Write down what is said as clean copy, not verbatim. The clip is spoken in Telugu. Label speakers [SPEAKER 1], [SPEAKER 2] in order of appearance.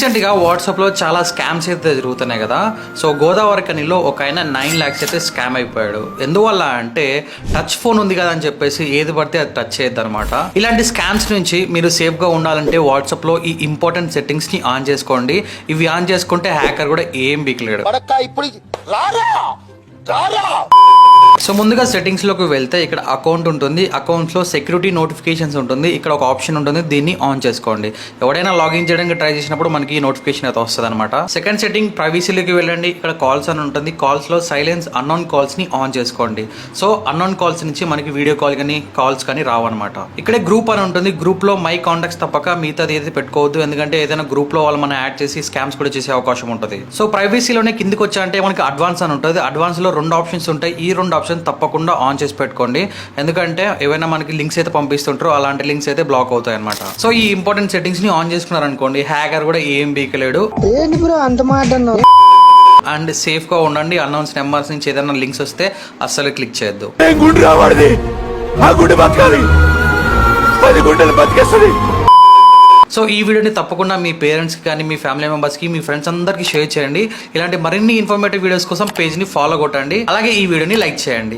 [SPEAKER 1] రీసెంట్గా వాట్సాప్లో చాలా స్కామ్స్ అయితే జరుగుతున్నాయి కదా. సో గోదావరి కనిలో ఒక ఆయన 9 lakhs అయితే స్కామ్ అయిపోయాడు. ఎందువల్ల అంటే టచ్ ఫోన్ ఉంది కదా అని చెప్పేసి ఏది పడితే అది టచ్ చేయొద్దు అనమాట. ఇలాంటి స్కామ్స్ నుంచి మీరు సేఫ్గా ఉండాలంటే వాట్సాప్లో ఈ ఇంపార్టెంట్ సెట్టింగ్స్ని ఆన్ చేసుకోండి. ఇవి ఆన్ చేసుకుంటే హ్యాకర్ కూడా ఏం బీకలేడు. సో ముందుగా సెట్టింగ్స్ లోకి వెళ్తే ఇక్కడ అకౌంట్ ఉంటుంది. అకౌంట్స్ లో సెక్యూరిటీ నోటిఫికేషన్స్ ఉంటుంది. ఇక్కడ ఒక ఆప్షన్ ఉంటుంది, దీన్ని ఆన్ చేసుకోండి. ఎవడైనా లాగిన్ చేయడానికి ట్రై చేసినప్పుడు మనకి నోటిఫికేషన్ అయితే వస్తుంది అనమాట. సెకండ్ సెట్టింగ్ ప్రైవసీలోకి వెళ్ళండి. ఇక్కడ కాల్స్ అని ఉంటుంది. కాల్స్ లో సైలెన్స్ అన్నోన్ కాల్స్ ని ఆన్ చేసుకోండి. సో అన్నోన్ కాల్స్ నుంచి మనకి వీడియో కాల్ కానీ కాల్స్ కానీ రావన్నమాట. ఇక్కడే గ్రూప్ అని ఉంటుంది. గ్రూప్ లో మై కాంటాక్ట్స్ తప్పక మిగతాది ఏదైతే పెట్టుకోవద్దు, ఎందుకంటే ఏదైనా గ్రూప్ లో వాళ్ళు మనం యాడ్ చేసి స్కామ్స్ కూడా చేసే అవకాశం ఉంటుంది. సో ప్రైవసీలోనే కిందికి వచ్చా అంటే మనకి అడ్వాన్స్ అని ఉంటుంది. అడ్వాన్స్ లో 2 ఆప్షన్స్ ఉంటాయి. ఈ 2 ఆప్షన్ తప్పకుండా ఆన్ చేసి పెట్టుకోండి, ఎందుకంటే ఏవైనా మనకి లింక్స్ అయితే పంపిస్తుంటారో అలాంటి లింక్స్ అయితే బ్లాక్ అవుతాయి అనమాట. సో ఈ ఇంపార్టెంట్ సెట్టింగ్స్ ని ఆన్ చేసుకున్నారనుకోండి, హ్యాకర్ కూడా ఏం బీకలేడు. అండ్ సేఫ్ గా ఉండండి. అన్నౌన్స్ నెంబర్స్ నుంచి ఏదైనా లింక్స్ వస్తే అస్సలు క్లిక్ చేయొద్దు. సో ఈ వీడియోని తప్పకుండా మీ పేరెంట్స్కి కానీ మీ ఫ్యామిలీ మెంబర్స్కి మీ ఫ్రెండ్స్ అందరికీ షేర్ చేయండి. ఇలాంటి మరిన్ని ఇన్ఫర్మేటివ్ వీడియోస్ కోసం పేజ్ని ఫాలో కొట్టండి. అలాగే ఈ వీడియోని లైక్ చేయండి.